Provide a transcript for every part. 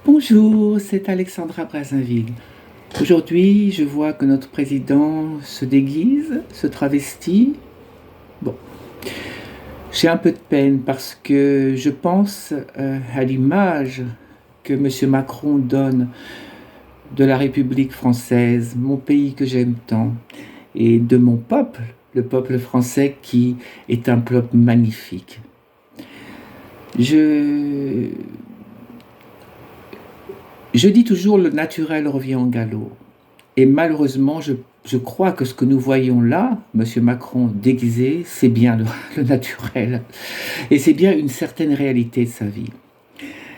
Bonjour, c'est Alexandra Brazzaville. Aujourd'hui, je vois que notre président se déguise, se travestit. Bon, j'ai un peu de peine parce que je pense à l'image que M. Macron donne de la République française, mon pays que j'aime tant, et de mon peuple, le peuple français qui est un peuple magnifique. Je dis toujours le naturel revient en galop. Et malheureusement, je crois que ce que nous voyons là, M. Macron déguisé, c'est bien le naturel. Et c'est bien une certaine réalité de sa vie.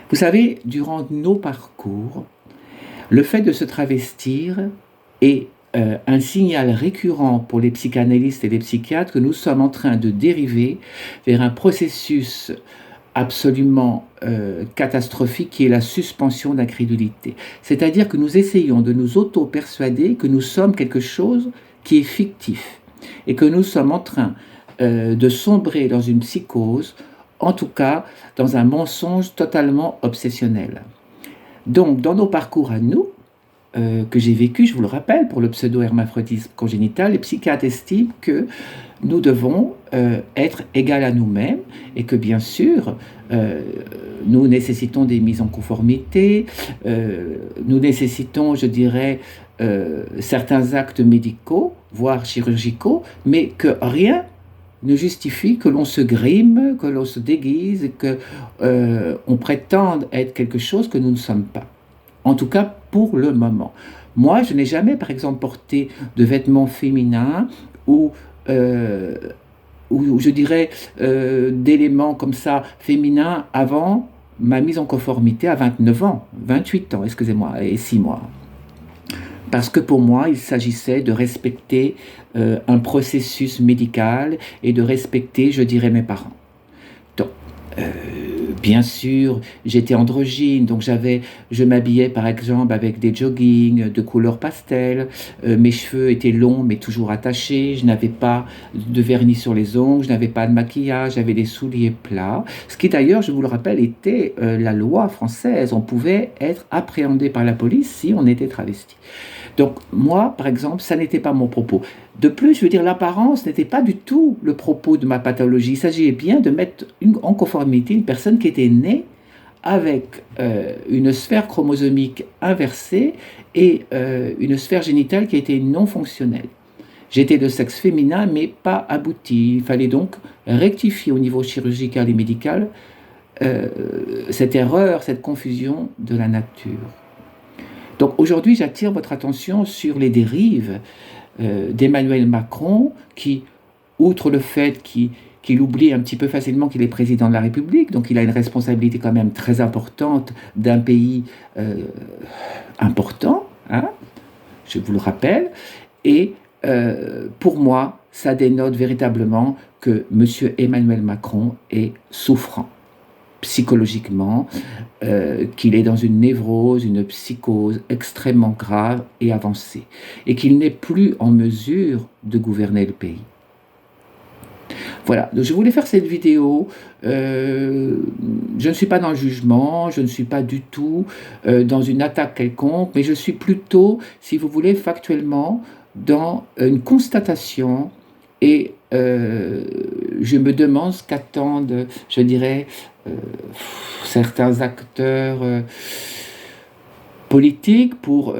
Vous savez, durant nos parcours, le fait de se travestir est un signal récurrent pour les psychanalystes et les psychiatres que nous sommes en train de dériver vers un processus absolument catastrophique qui est la suspension d'incrédulité. C'est-à-dire que nous essayons de nous auto-persuader que nous sommes quelque chose qui est fictif et que nous sommes en train de sombrer dans une psychose, en tout cas dans un mensonge totalement obsessionnel. Donc, dans nos parcours à nous, que j'ai vécu, je vous le rappelle, pour le pseudo-hermaphrodisme congénital, les psychiatres estiment que nous devons être égales à nous-mêmes et que bien sûr, nous nécessitons des mises en conformité, nous nécessitons, je dirais, certains actes médicaux, voire chirurgicaux, mais que rien ne justifie que l'on se grime, que l'on se déguise, que on prétende être quelque chose que nous ne sommes pas. En tout cas, pour le moment. Moi, je n'ai jamais, par exemple, porté de vêtements féminins ou je dirais d'éléments comme ça féminins avant ma mise en conformité à 29 ans, 28 ans, excusez-moi, et 6 mois. Parce que pour moi, il s'agissait de respecter un processus médical et de respecter, je dirais, mes parents. Donc, bien sûr, j'étais androgyne, donc je m'habillais par exemple avec des joggings de couleur pastel, mes cheveux étaient longs mais toujours attachés, je n'avais pas de vernis sur les ongles, je n'avais pas de maquillage, j'avais des souliers plats, ce qui d'ailleurs, je vous le rappelle, était la loi française, on pouvait être appréhendé par la police si on était travesti. Donc moi, par exemple, ça n'était pas mon propos. De plus, je veux dire, l'apparence n'était pas du tout le propos de ma pathologie. Il s'agissait bien de mettre en conformité une personne qui était née avec une sphère chromosomique inversée et une sphère génitale qui était non fonctionnelle. J'étais de sexe féminin, mais pas abouti. Il fallait donc rectifier au niveau chirurgical et médical cette erreur, cette confusion de la nature. Donc aujourd'hui, j'attire votre attention sur les dérives d'Emmanuel Macron qui, outre le fait qu'il oublie un petit peu facilement qu'il est président de la République, donc il a une responsabilité quand même très importante d'un pays important, hein, je vous le rappelle, et pour moi, ça dénote véritablement que M. Emmanuel Macron est souffrant psychologiquement, qu'il est dans une névrose, une psychose extrêmement grave et avancée, et qu'il n'est plus en mesure de gouverner le pays. Voilà, donc je voulais faire cette vidéo, je ne suis pas dans le jugement, je ne suis pas du tout dans une attaque quelconque, mais je suis plutôt, si vous voulez, factuellement, dans une constatation et je me demande ce qu'attendent, je dirais, certains acteurs politiques pour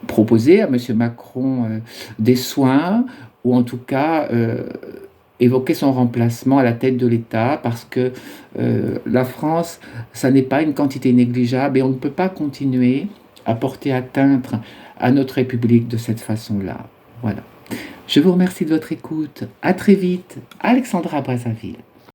proposer à M. Macron des soins ou en tout cas évoquer son remplacement à la tête de l'État parce que la France, ça n'est pas une quantité négligeable et on ne peut pas continuer à porter atteinte à notre République de cette façon-là. Voilà. Je vous remercie de votre écoute. À très vite. Alexandra Brazzaville.